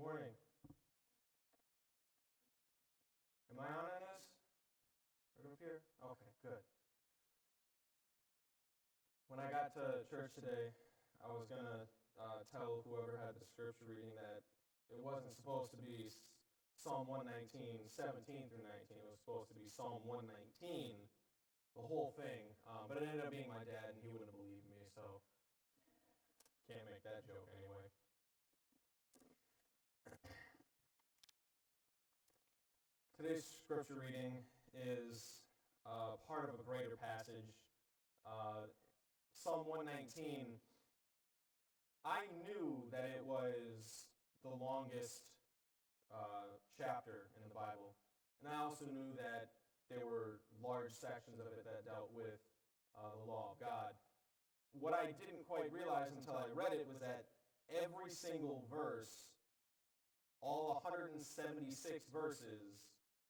morning. Am I on this? Right up here? Okay, good. When I got to church today, I was going to tell whoever had the scripture reading that it wasn't supposed to be Psalm 119, 17 through 19. It was supposed to be Psalm 119, the whole thing. But it ended up being my dad, and he wouldn't have believed me, so can't make that joke anyway. Today's scripture reading is part of a greater passage. Psalm 119, I knew that it was the longest chapter in the Bible, and I also knew that there were large sections of it that dealt with the law of God. What I didn't quite realize until I read it was that every single verse, all 176 verses,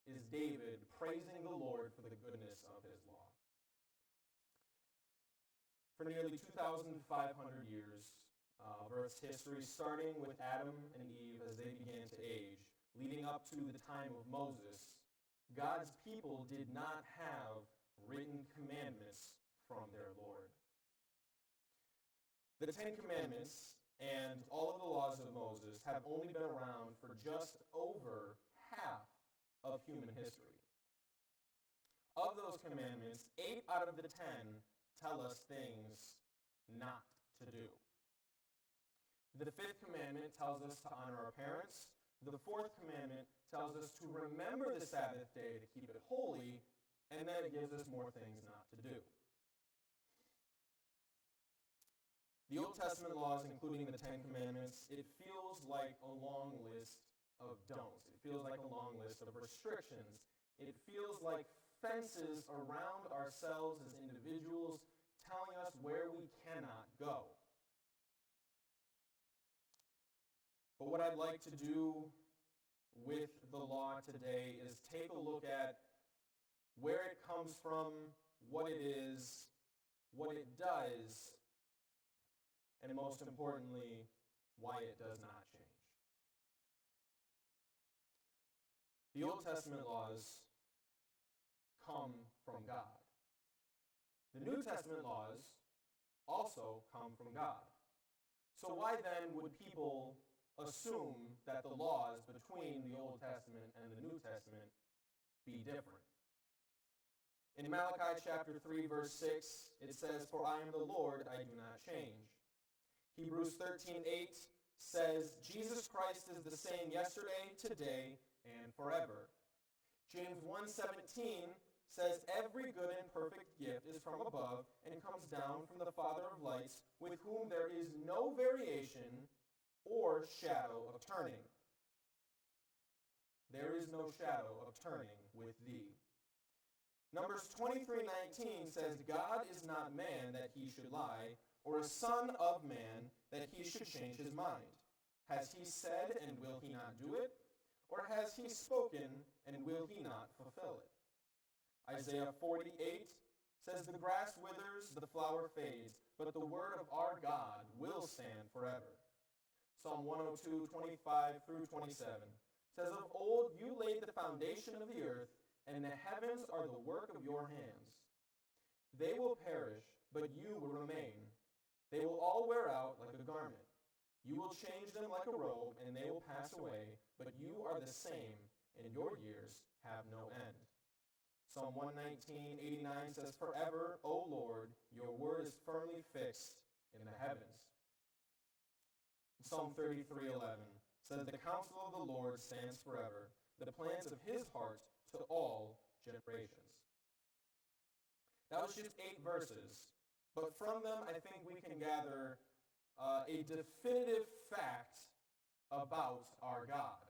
is David praising the Lord for the goodness of his law. For nearly 2,500 years of Earth's history, starting with Adam and Eve as they began to age, leading up to the time of Moses, God's people did not have written commandments from their Lord. The Ten Commandments and all of the laws of Moses have only been around for just over half of human history. Of those commandments, 8 out of the 10 tell us things not to do. The 5th commandment tells us to honor our parents. The 4th commandment tells us to remember the Sabbath day to keep it holy, and then it gives us more things not to do. The Old Testament laws, including the 10 Commandments, it feels like a long list of don'ts. It feels like a long list of restrictions. It feels like fences around ourselves as individuals telling us where we cannot go. But what I'd like to do with the law today is take a look at where it comes from, what it is, what it does, and most importantly, why it does not change. The Old Testament laws come from God. The New Testament laws also come from God. So why then would people assume that the laws between the Old Testament and the New Testament be different? In Malachi chapter 3, verse 6, it says, "For I am the Lord, I do not change." Hebrews 13:8 says, "Jesus Christ is the same yesterday, today, and forever." James 1:17 says, "Every good and perfect gift is from above and comes down from the Father of lights, with whom there is no variation or shadow of turning." There is no shadow of turning with thee. Numbers 23:19 says, "God is not man that he should lie, or a son of man that he should change his mind. Has he said, and will he not do it? Or has he spoken, and will he not fulfill it?" Isaiah 48 says, "The grass withers, the flower fades, but the word of our God will stand forever." Psalm 102:25 through 27 says, "Of old you laid the foundation of the earth, and the heavens are the work of your hands. They will perish, but you will remain. They will all wear out like a garment. You will change them like a robe, and they will pass away, but you are the same, and your years have no end." Psalm 119:89 says, "Forever, O Lord, your word is firmly fixed in the heavens." Psalm 33:11 says, "The counsel of the Lord stands forever, the plans of his heart to all generations." That was just 8 verses, but from them I think we can gather a definitive fact about our God.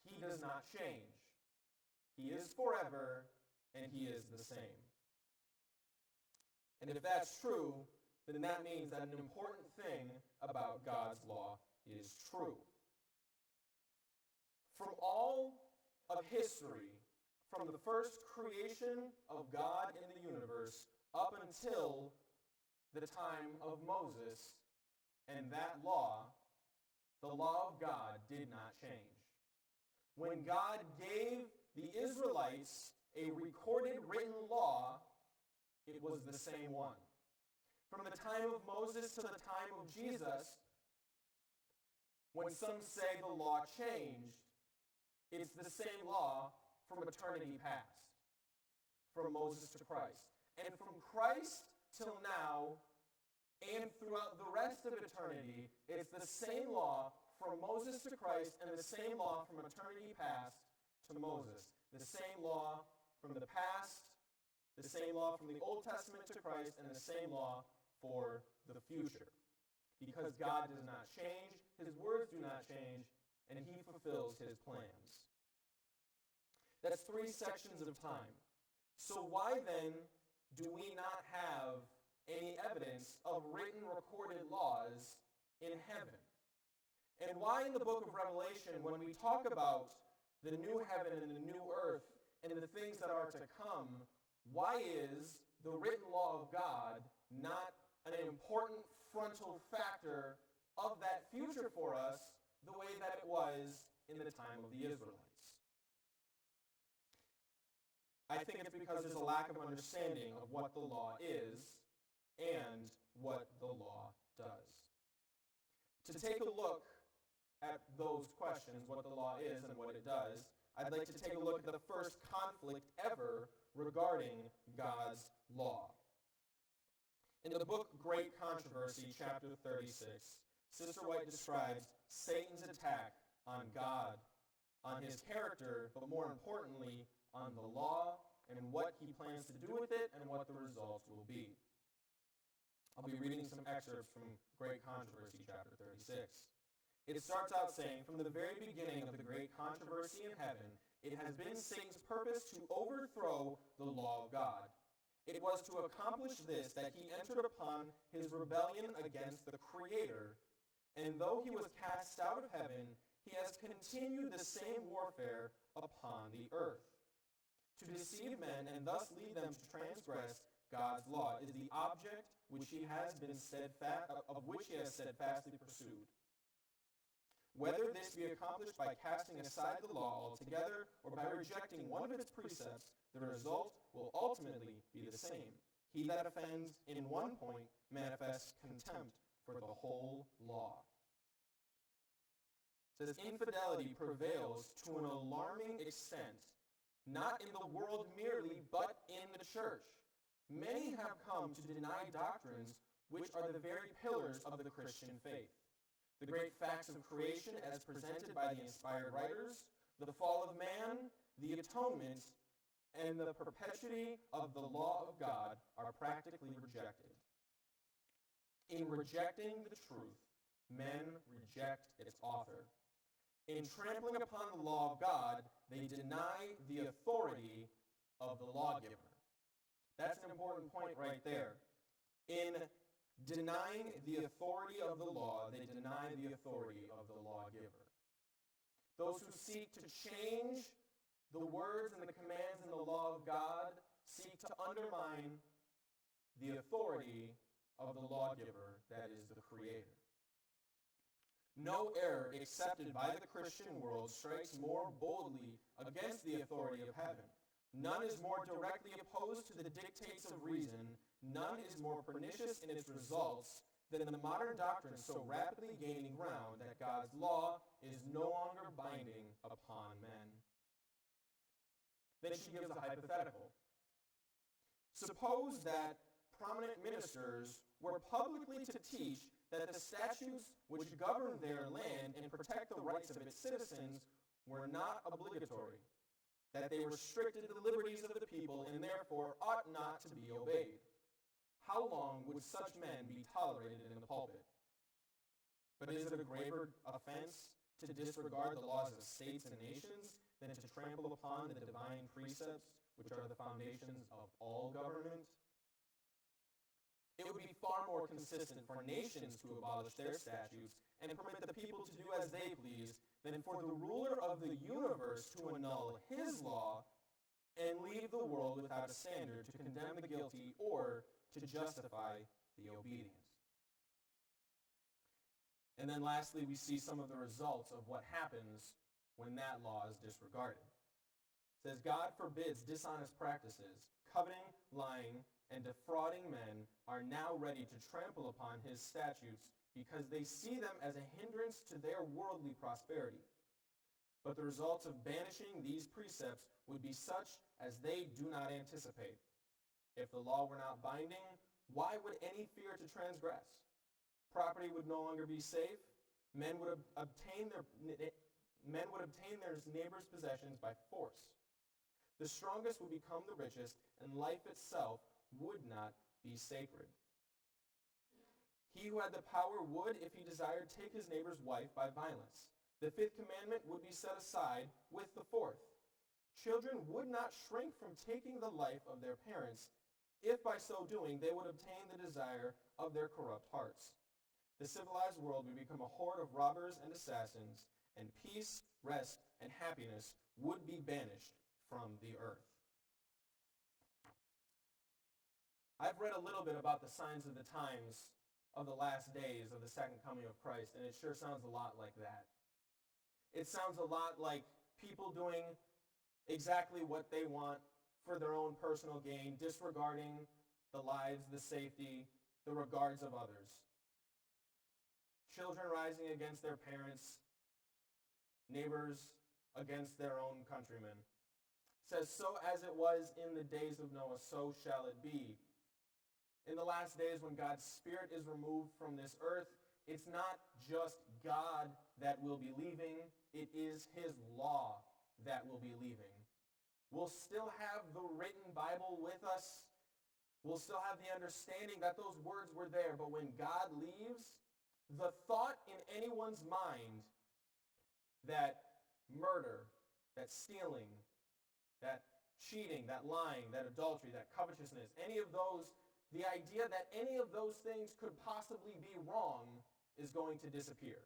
He does not change. He is forever, and he is the same. And if that's true, then that means that an important thing about God's law is true. From all of history, from the first creation of God in the universe up until the time of Moses and that law, the the law of God did not change. When God gave the Israelites a recorded written law, it was the same one. From the time of Moses to the time of Jesus, when some say the law changed, it's the same law from eternity past, from Moses to Christ. And from Christ till now, and throughout the rest of eternity, it's the same law from Moses to Christ and the same law from eternity past to Moses. The same law from the past, the same law from the Old Testament to Christ, and the same law for the future. Because God does not change, his words do not change, and he fulfills his plans. That's 3 sections of time. So why then do we not have any evidence of written recorded laws in heaven? And why in the book of Revelation, when we talk about the new heaven and the new earth and the things that are to come, why is the written law of God not an important frontal factor of that future for us the way that it was in the time of the Israelites? I think it's because there's a lack of understanding of what the law is and what the law does. To take a look at those questions, what the law is and what it does, I'd like to take a look at the first conflict ever regarding God's law. In the book Great Controversy, chapter 36, Sister White describes Satan's attack on God, on his character, but more importantly, on the law and what he plans to do with it and what the results will be. I'll be reading some excerpts from Great Controversy, chapter 36. It starts out saying, from the very beginning of the great controversy in heaven, it has been Satan's purpose to overthrow the law of God. It was to accomplish this that he entered upon his rebellion against the Creator, and though he was cast out of heaven, he has continued the same warfare upon the earth. To deceive men and thus lead them to transgress God's law is the object of which he has steadfastly pursued. Whether this be accomplished by casting aside the law altogether or by rejecting one of its precepts, the result will ultimately be the same. He that offends in one point manifests contempt for the whole law. It says, infidelity prevails to an alarming extent, not in the world merely, but in the church. Many have come to deny doctrines which are the very pillars of the Christian faith. The great facts of creation as presented by the inspired writers, the fall of man, the atonement, and the perpetuity of the law of God are practically rejected. In rejecting the truth, men reject its author. In trampling upon the law of God, they deny the authority of the lawgiver. That's an important point right there. In denying the authority of the law, they deny the authority of the lawgiver. Those who seek to change the words and the commands in the law of God seek to undermine the authority of the lawgiver, that is the Creator. No error accepted by the Christian world strikes more boldly against the authority of heaven. None is more directly opposed to the dictates of reason. None is more pernicious in its results than the modern doctrine so rapidly gaining ground that God's law is no longer binding upon men. Then she gives a hypothetical. Suppose that prominent ministers were publicly to teach that the statutes which govern their land and protect the rights of its citizens were not obligatory, that they restricted the liberties of the people and therefore ought not to be obeyed. How long would such men be tolerated in the pulpit? But is it a graver offense to disregard the laws of states and nations than to trample upon the divine precepts, which are the foundations of all government? It would be far more consistent for nations to abolish their statutes and permit the people to do as they please than for the ruler of the universe to annul his law and leave the world without a standard to condemn the guilty or to justify the obedient. And then lastly, we see some of the results of what happens when that law is disregarded. It says, God forbids dishonest practices. Coveting, lying, and defrauding men are now ready to trample upon his statutes because they see them as a hindrance to their worldly prosperity. But the results of banishing these precepts would be such as they do not anticipate. If the law were not binding, why would any fear to transgress? Property would no longer be safe. Men would obtain their neighbor's possessions by force. The strongest would become the richest, and life itself would not be sacred. He who had the power would, if he desired, take his neighbor's wife by violence. The fifth commandment would be set aside with the fourth. Children would not shrink from taking the life of their parents, if by so doing they would obtain the desire of their corrupt hearts. The civilized world would become a horde of robbers and assassins, and peace, rest, and happiness would be banished from the earth. I've read a little bit about the signs of the times of the last days of the second coming of Christ, and it sure sounds a lot like that. It sounds a lot like people doing exactly what they want for their own personal gain, disregarding the lives, the safety, the regards of others. Children rising against their parents, neighbors against their own countrymen. It says, so as it was in the days of Noah, so shall it be. In the last days when God's Spirit is removed from this earth, it's not just God that will be leaving, it is his law that will be leaving. We'll still have the written Bible with us. We'll still have the understanding that those words were there, but when God leaves, the thought in anyone's mind that murder, that stealing, that cheating, that lying, that adultery, that covetousness, any of those, the idea that any of those things could possibly be wrong is going to disappear.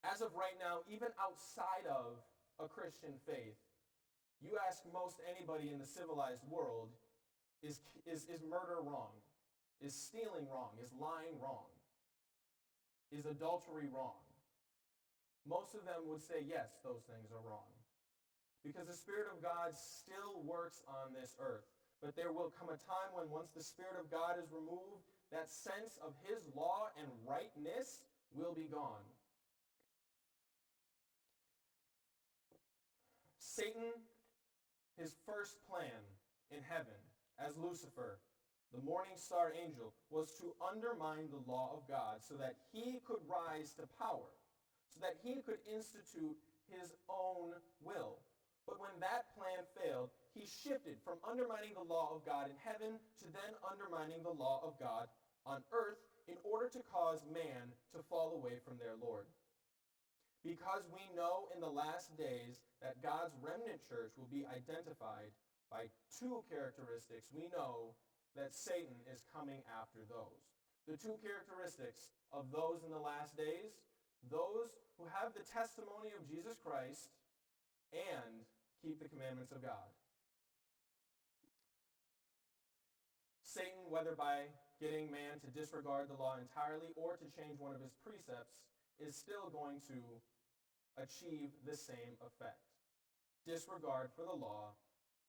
As of right now, even outside of a Christian faith, you ask most anybody in the civilized world, is murder wrong? Is stealing wrong? Is lying wrong? Is adultery wrong? Most of them would say, yes, those things are wrong. Because the Spirit of God still works on this earth. But there will come a time when once the Spirit of God is removed, that sense of his law and rightness will be gone. Satan, his first plan in heaven as Lucifer, the morning star angel, was to undermine the law of God so that he could rise to power, so that he could institute his own will. But when that plan failed, he shifted from undermining the law of God in heaven to then undermining the law of God on earth in order to cause man to fall away from their Lord. Because we know in the last days that God's remnant church will be identified by two characteristics, we know that Satan is coming after those. The two characteristics of those in the last days, those who have the testimony of Jesus Christ and keep the commandments of God. Satan, whether by getting man to disregard the law entirely or to change one of his precepts, is still going to achieve the same effect. Disregard for the law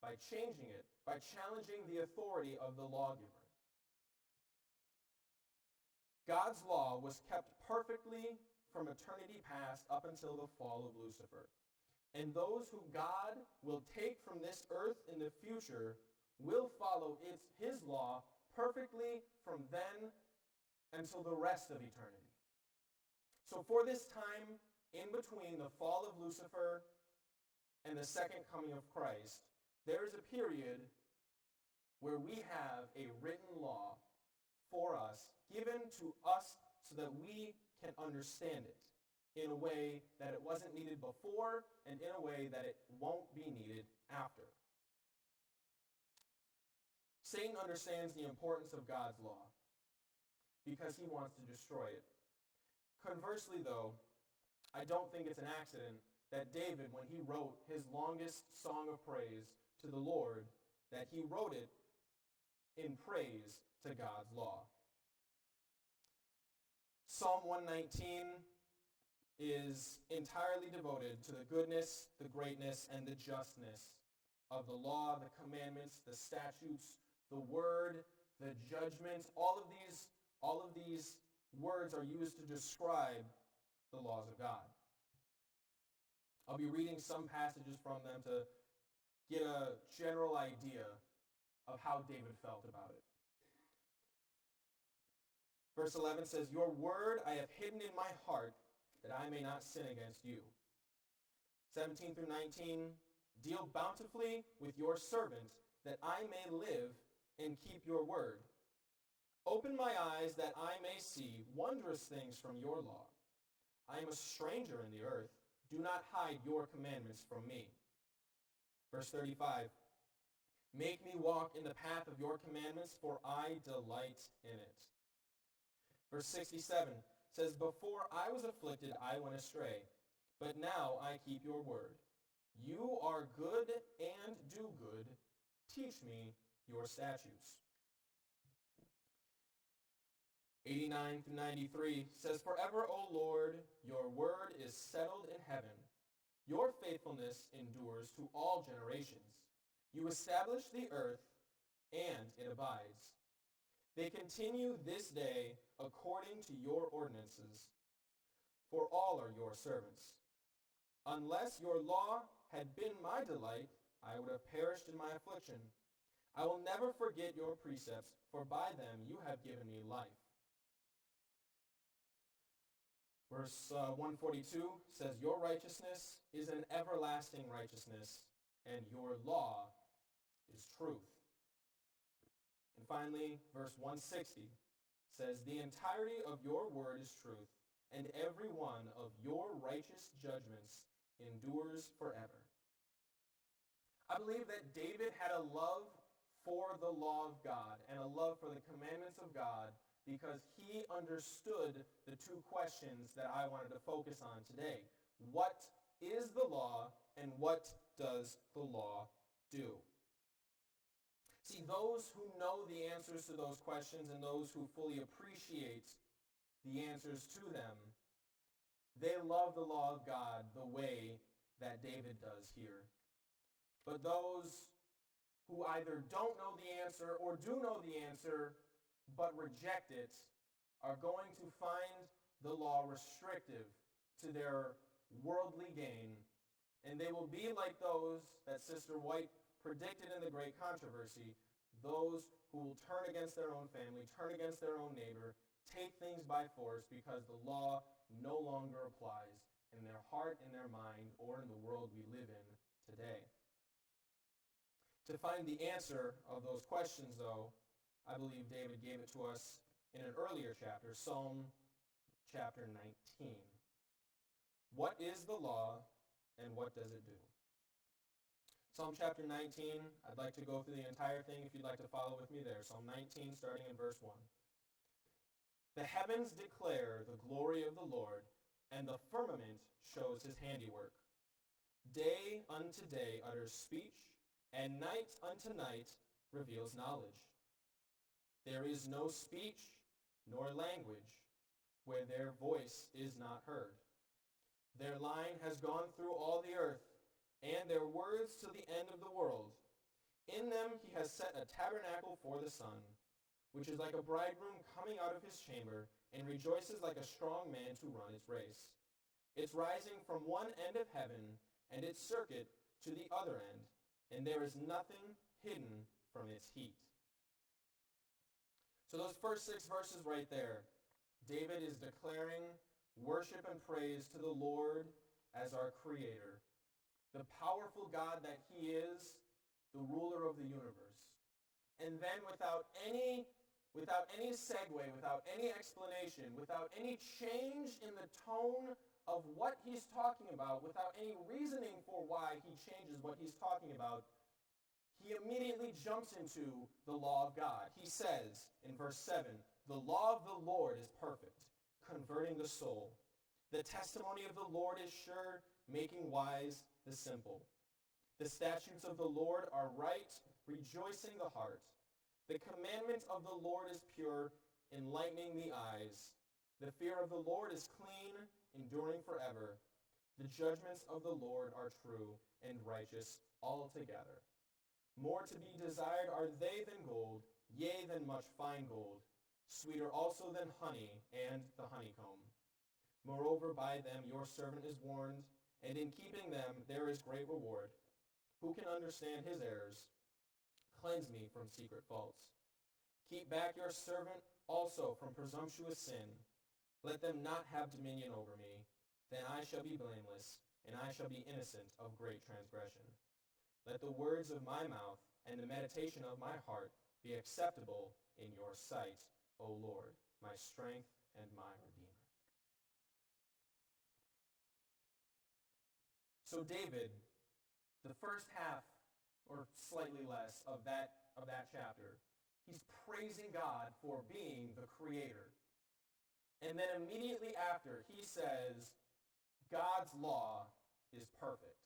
by changing it, by challenging the authority of the lawgiver. God's law was kept perfectly from eternity past up until the fall of Lucifer. And those who God will take from this earth in the future will follow his law perfectly from then until the rest of eternity. So for this time in between the fall of Lucifer and the second coming of Christ, there is a period where we have a written law for us, given to us so that we can understand it in a way that it wasn't needed before and in a way that it won't be needed after. Satan understands the importance of God's law because he wants to destroy it. Conversely, though, I don't think it's an accident that David, when he wrote his longest song of praise to the Lord, that he wrote it in praise to God's law. Psalm 119 is entirely devoted to the goodness, the greatness, and the justness of the law, the commandments, the statutes, the word, the judgments. All of these words are used to describe the laws of God. I'll be reading some passages from them to get a general idea of how David felt about it. Verse 11 says, "Your word I have hidden in my heart, that I may not sin against you." 17 through 19, "Deal bountifully with your servant, that I may live and keep your word. Open my eyes that I may see wondrous things from your law. I am a stranger in the earth. Do not hide your commandments from me." Verse 35, "Make me walk in the path of your commandments, for I delight in it." Verse 67 says, "Before I was afflicted, I went astray, but now I keep your word. You are good and do good. Teach me your statutes." 89 through 93 says, "Forever, O Lord, your word is settled in heaven. Your faithfulness endures to all generations. You establish the earth, and it abides. They continue this day according to your ordinances, for all are your servants. Unless your law had been my delight, I would have perished in my affliction. I will never forget your precepts, for by them you have given me life." Verse 142 says, "Your righteousness is an everlasting righteousness, and your law is truth." And finally, verse 160 says, "The entirety of your word is truth, and every one of your righteous judgments endures forever." I believe that David had a love for the law of God and a love for the commandments of God because he understood the two questions that I wanted to focus on today. What is the law, and what does the law do? See, those who know the answers to those questions and those who fully appreciate the answers to them, they love the law of God the way that David does here. But those who either don't know the answer or do know the answer but reject it are going to find the law restrictive to their worldly gain, and they will be like those that Sister White predicted in the Great Controversy, those who will turn against their own family, turn against their own neighbor, take things by force because the law no longer applies in their heart, in their mind, or in the world we live in today. To find the answer of those questions, though, I believe David gave it to us in an earlier chapter, Psalm chapter 19. What is the law, and what does it do? Psalm chapter 19, I'd like to go through the entire thing if you'd like to follow with me there. Psalm 19, starting in verse 1. "The heavens declare the glory of the Lord, and the firmament shows his handiwork. Day unto day utters speech, and night unto night reveals knowledge. There is no speech nor language where their voice is not heard. Their line has gone through all the earth, and their words to the end of the world. In them he has set a tabernacle for the sun, which is like a bridegroom coming out of his chamber, and rejoices like a strong man to run its race. Its rising from one end of heaven, and its circuit to the other end, and there is nothing hidden from its heat." So those first 6 verses right there, David is declaring worship and praise to the Lord as our Creator, the powerful God that he is, the ruler of the universe. And then without any segue, without any explanation, without any change in the tone of what he's talking about, without any reasoning for why he changes what he's talking about, he immediately jumps into the law of God. He says in verse 7, "The law of the Lord is perfect, converting the soul. The testimony of the Lord is sure, making wise the simple. The statutes of the Lord are right, rejoicing the heart. The commandment of the Lord is pure, enlightening the eyes. The fear of the Lord is clean, enduring forever. The judgments of the Lord are true and righteous altogether. More to be desired are they than gold, yea, than much fine gold, sweeter also than honey and the honeycomb. Moreover, by them your servant is warned, and in keeping them there is great reward. Who can understand his errors? Cleanse me from secret faults. Keep back your servant also from presumptuous sin. Let them not have dominion over me. Then I shall be blameless, and I shall be innocent of great transgression. Let the words of my mouth and the meditation of my heart be acceptable in your sight, O Lord, my strength and my Redeemer. So David, the first half, or slightly less, of that chapter, he's praising God for being the creator. And then immediately after, he says, God's law is perfect.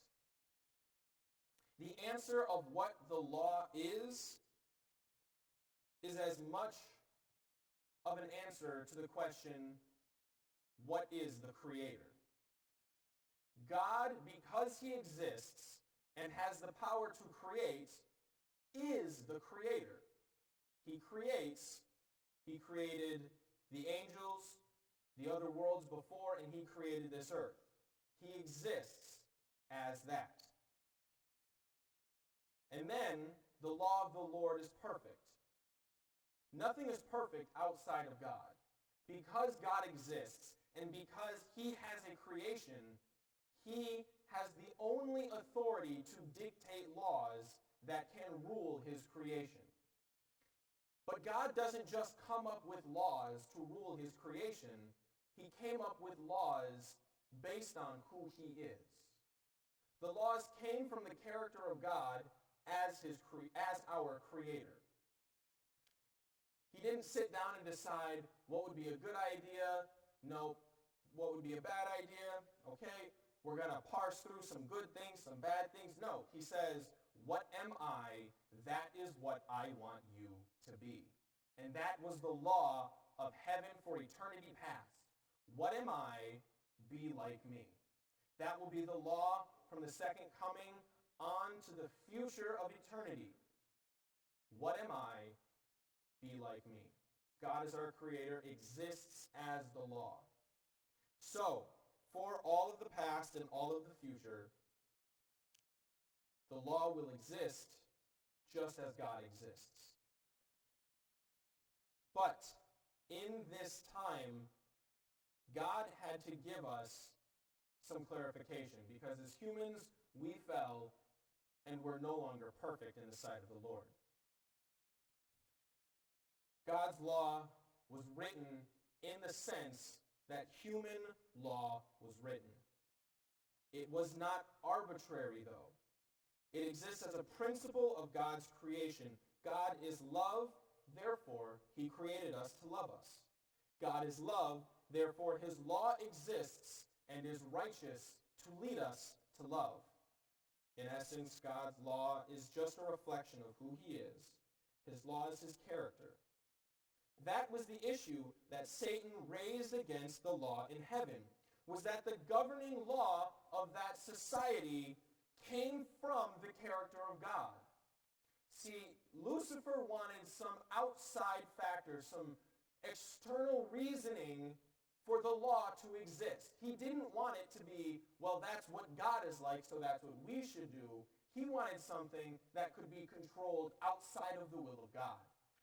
The answer of what the law is as much of an answer to the question, what is the creator? God, because he exists and has the power to create, is the creator. He creates. He created the angels, the other worlds before, and he created this earth. He exists as that. And then the law of the Lord is perfect. Nothing is perfect outside of God. Because God exists and because he has a creation, he has the only authority to dictate laws that can rule his creation. But God doesn't just come up with laws to rule his creation. He came up with laws based on who he is. The laws came from the character of God as our creator. He didn't sit down and decide what would be a good idea. No, what would be a bad idea. Okay, we're going to parse through some good things, some bad things. No, he says, what am I? That is what I want you to be. And that was the law of heaven for eternity past. What am I? Be like me. That will be the law from the second coming on to the future of eternity. What am I? Be like me. God is our creator, exists as the law. So, for all of the past and all of the future, the law will exist just as God exists. But in this time, God had to give us some clarification because as humans, we fell and we're no longer perfect in the sight of the Lord. God's law was written in the sense that human law was written. It was not arbitrary, though. It exists as a principle of God's creation. God is love, therefore he created us to love us. God is love, therefore his law exists and is righteous to lead us to love. In essence, God's law is just a reflection of who he is. His law is his character. That was the issue that Satan raised against the law in heaven, was that the governing law of that society came from the character of God. See, Lucifer wanted some outside factor, some external reasoning for the law to exist. He didn't want it to be, well, that's what God is like, so that's what we should do. He wanted something that could be controlled outside of the will of God.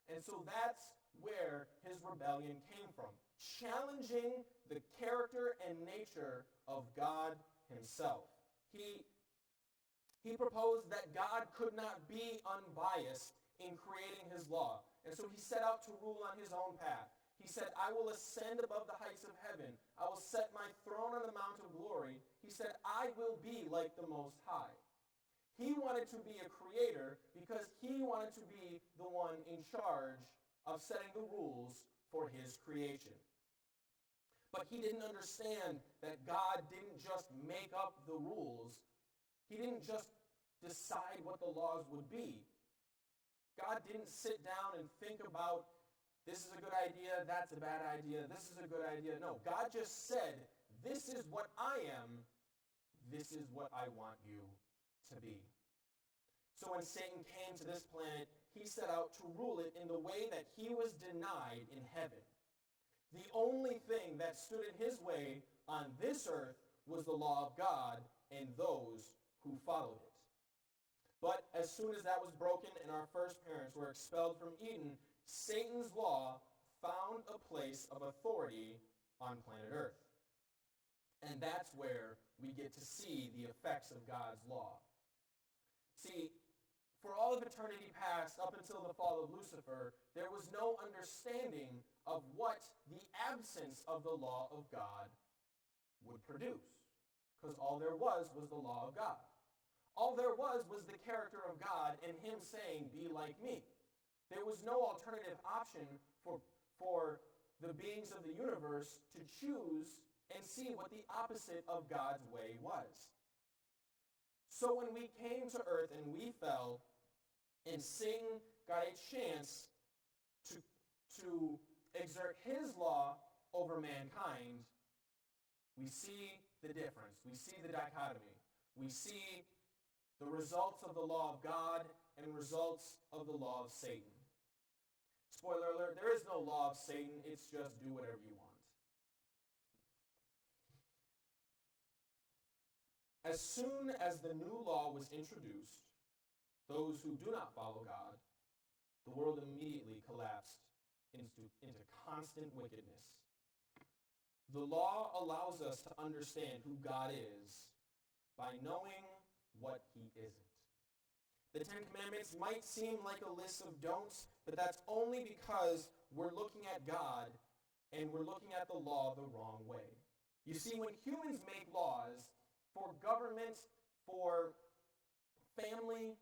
And so that's where his rebellion came from, challenging the character and nature of God himself. He proposed that God could not be unbiased in creating his law. And so he set out to rule on his own path. He said, I will ascend above the heights of heaven. I will set my throne on the mount of glory. He said, I will be like the Most High. He wanted to be a creator because he wanted to be the one in charge of setting the rules for his creation. But he didn't understand that God didn't just make up the rules. He didn't just decide what the laws would be. God didn't sit down and think about this is a good idea, that's a bad idea, this is a good idea. No, God just said, this is what I am, this is what I want you to be. So when Satan came to this planet, he set out to rule it in the way that he was denied in heaven. The only thing that stood in his way on this earth was the law of God and those who followed it. But as soon as that was broken and our first parents were expelled from Eden, Satan's law found a place of authority on planet Earth. And that's where we get to see the effects of God's law. See, for all of eternity past, up until the fall of Lucifer, there was no understanding of what the absence of the law of God would produce. Because all there was the law of God. All there was the character of God and him saying, be like me. There was no alternative option for the beings of the universe to choose and see what the opposite of God's way was. So when we came to earth and we fell, and Satan got a chance to exert his law over mankind, we see the difference. We see the dichotomy. We see the results of the law of God and results of the law of Satan. Spoiler alert, there is no law of Satan. It's just do whatever you want. As soon as the new law was introduced, those who do not follow God, the world immediately collapsed into constant wickedness. The law allows us to understand who God is by knowing what he isn't. The Ten Commandments might seem like a list of don'ts, but that's only because we're looking at God and we're looking at the law the wrong way. You see, when humans make laws for government, for family,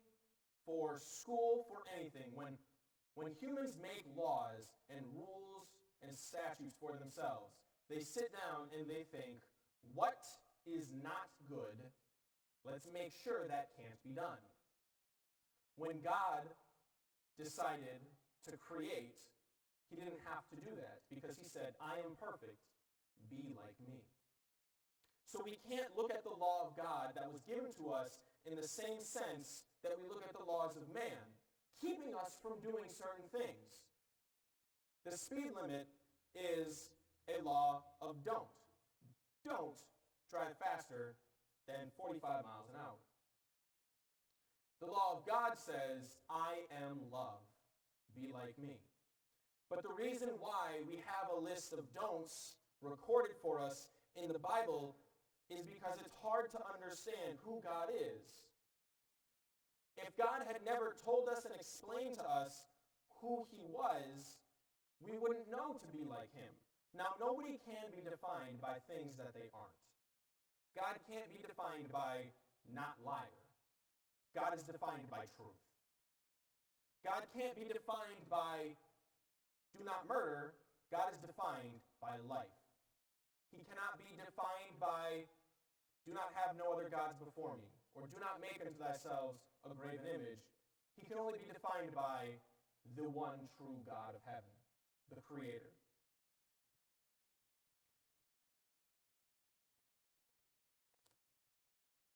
for school, for anything, when humans make laws and rules and statutes for themselves, they sit down and they think, what is not good? Let's make sure that can't be done. When God decided to create, he didn't have to do that because he said, I am perfect, be like me. So we can't look at the law of God that was given to us in the same sense that we look at the laws of man, keeping us from doing certain things. The speed limit is a law of don't. Don't drive faster than 45 miles an hour. The law of God says, I am love. Be like me. But the reason why we have a list of don'ts recorded for us in the Bible is because it's hard to understand who God is. If God had never told us and explained to us who he was, we wouldn't know to be like him. Now, nobody can be defined by things that they aren't. God can't be defined by not liar. God is defined by truth. God can't be defined by do not murder. God is defined by life. He cannot be defined by do not have no other gods before me, or do not make unto thyself a graven image. He can only be defined by the one true God of heaven, the Creator.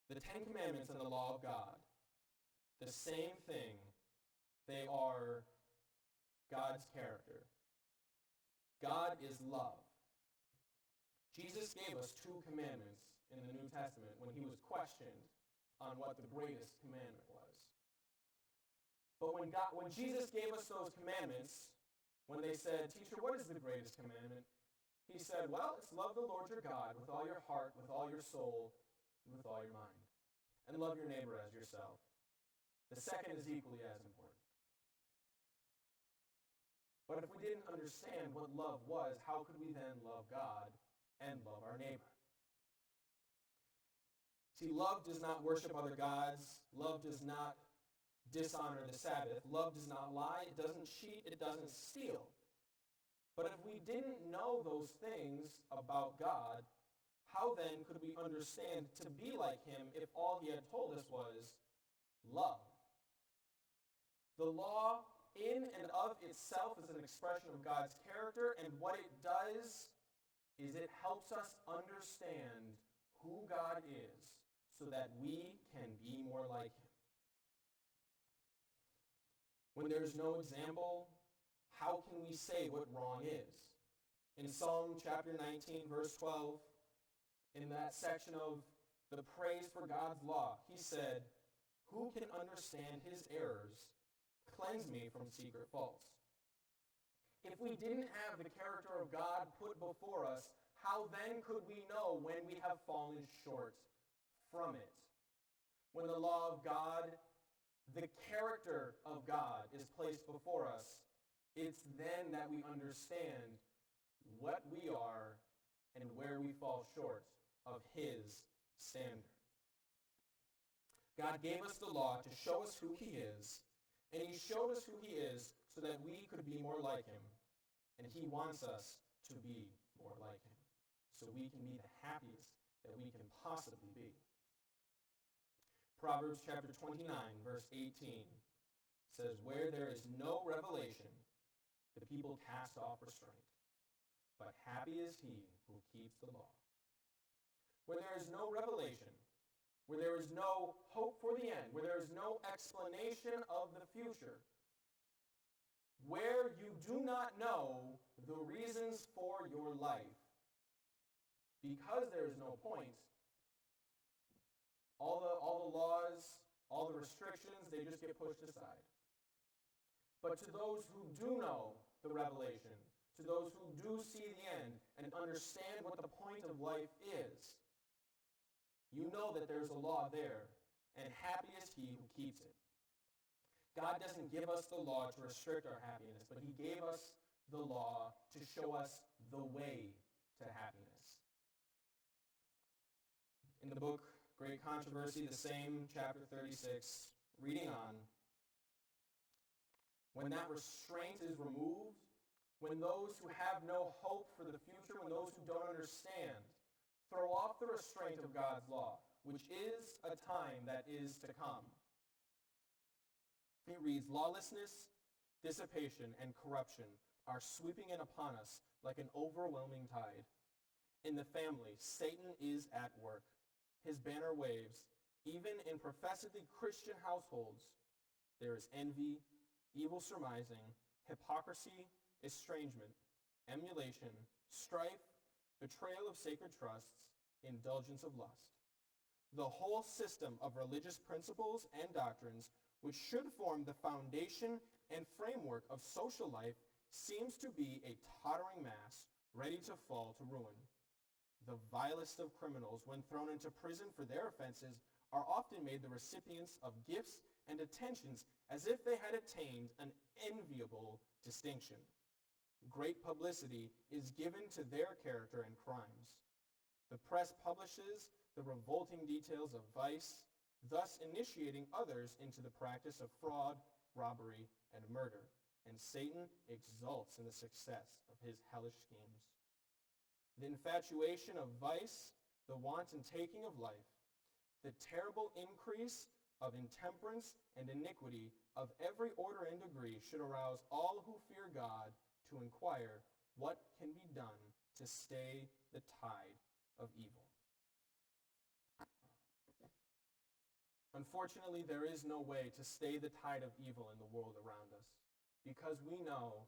The Ten Commandments and the law of God, the same thing. They are God's character. God is love. Jesus gave us 2 commandments in the New Testament when he was questioned on what the greatest commandment was. But when Jesus gave us those commandments, when they said, Teacher, what is the greatest commandment? He said, well, it's love the Lord your God with all your heart, with all your soul, and with all your mind. And love your neighbor as yourself. The second is equally as important. But if we didn't understand what love was, how could we then love God and love our neighbor? See, love does not worship other gods. Love does not dishonor the Sabbath. Love does not lie. It doesn't cheat. It doesn't steal. But if we didn't know those things about God, how then could we understand to be like him if all he had told us was love? The law in and of itself is an expression of God's character, and what it does is it helps us understand who God is so that we can be more like him. When there is no example, how can we say what wrong is? In Psalm chapter 19, verse 12, in that section of the praise for God's law, he said, "Who can understand his errors? Cleanse me from secret faults." If we didn't have the character of God put before us, how then could we know when we have fallen short from it? When the law of God, the character of God is placed before us, it's then that we understand what we are and where we fall short of his standard. God gave us the law to show us who he is, and he showed us who he is so that we could be more like him. And he wants us to be more like him, so we can be the happiest that we can possibly be. Proverbs chapter 29, verse 18 says, "Where there is no revelation, the people cast off restraint, but happy is he who keeps the law." Where there is no revelation, where there is no hope for the end, where there is no explanation of the future, where you do not know the reasons for your life, because there is no point, all the laws, all the restrictions, they just get pushed aside. But to those who do know the revelation, to those who do see the end and understand what the point of life is, you know that there's a law there, and happy is he who keeps it. God doesn't give us the law to restrict our happiness, but he gave us the law to show us the way to happiness. In the book Great Controversy, the same chapter 36, reading on, when that restraint is removed, when those who have no hope for the future, when those who don't understand, throw off the restraint of God's law, which is a time that is to come. It reads, "Lawlessness, dissipation, and corruption are sweeping in upon us like an overwhelming tide. In the family, Satan is at work. His banner waves. Even in professedly Christian households, there is envy, evil surmising, hypocrisy, estrangement, emulation, strife, betrayal of sacred trusts, indulgence of lust. The whole system of religious principles and doctrines, which should form the foundation and framework of social life, seems to be a tottering mass ready to fall to ruin. The vilest of criminals, when thrown into prison for their offenses, are often made the recipients of gifts and attentions as if they had attained an enviable distinction. Great publicity is given to their character and crimes. The press publishes the revolting details of vice, thus initiating others into the practice of fraud, robbery, and murder, and Satan exults in the success of his hellish schemes. The infatuation of vice, the wanton taking of life, the terrible increase of intemperance and iniquity of every order and degree should arouse all who fear God to inquire what can be done to stay the tide of evil." Unfortunately, there is no way to stay the tide of evil in the world around us, because we know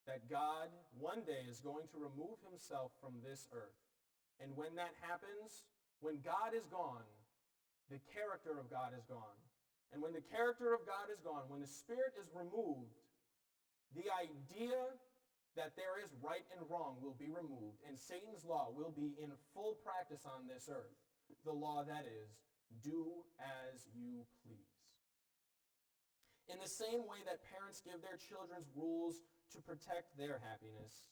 that God one day is going to remove himself from this earth. And when that happens, when God is gone, the character of God is gone. And when the character of God is gone, when the Spirit is removed, the idea that there is right and wrong will be removed, and Satan's law will be in full practice on this earth. The law that is, do as you please. In the same way that parents give their children's rules to protect their happiness,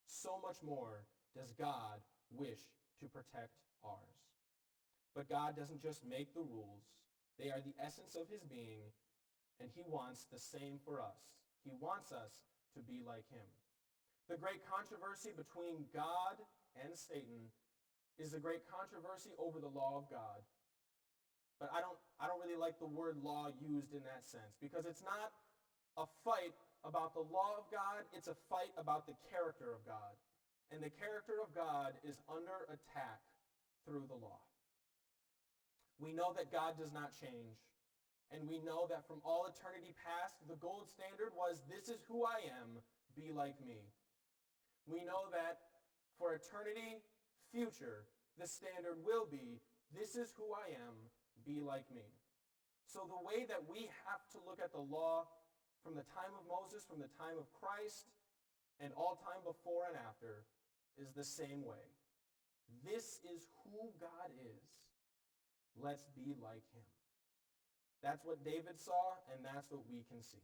so much more does God wish to protect ours. But God doesn't just make the rules. They are the essence of his being, and he wants the same for us. He wants us to be like him. The great controversy between God and Satan is the great controversy over the law of God. But I don't really like the word law used in that sense, because it's not a fight about the law of God. It's a fight about the character of God. And the character of God is under attack through the law. We know that God does not change. And we know that from all eternity past, the gold standard was, this is who I am, be like me. We know that for eternity future, the standard will be, this is who I am, be like me. So the way that we have to look at the law from the time of Moses, from the time of Christ, and all time before and after, is the same way. This is who God is. Let's be like him. That's what David saw, and that's what we can see.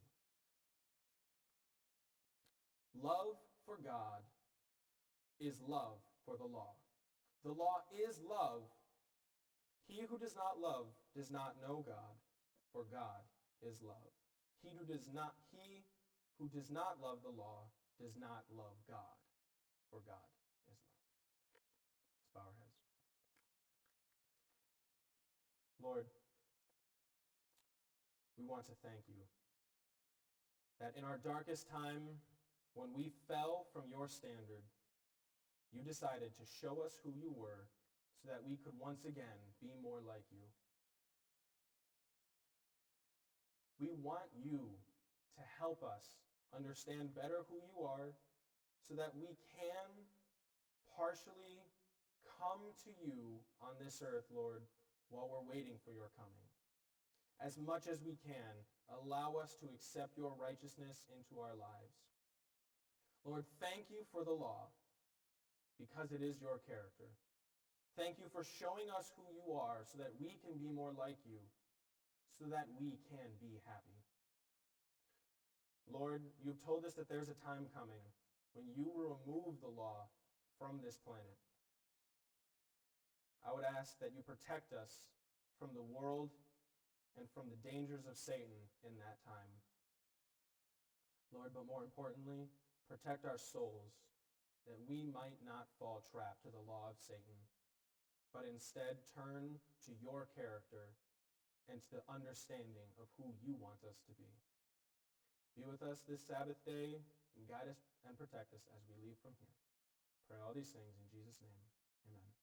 Love for God is love for the law. The law is love. He who does not love does not know God, for God is love. He who does not love the law does not love God, for God is love. Let's bow our heads. Lord, we want to thank you that in our darkest time, when we fell from your standard, you decided to show us who you were so that we could once again be more like you. We want you to help us understand better who you are so that we can partially come to you on this earth, Lord, while we're waiting for your coming. As much as we can, allow us to accept your righteousness into our lives. Lord, thank you for the law, because it is your character. Thank you for showing us who you are so that we can be more like you, so that we can be happy. Lord, you've told us that there's a time coming when you will remove the law from this planet. I would ask that you protect us from the world and from the dangers of Satan in that time. Lord, but more importantly, protect our souls that we might not fall trap to the law of Satan, but instead turn to your character and to the understanding of who you want us to be. Be with us this Sabbath day and guide us and protect us as we leave from here. Pray all these things in Jesus' name. Amen.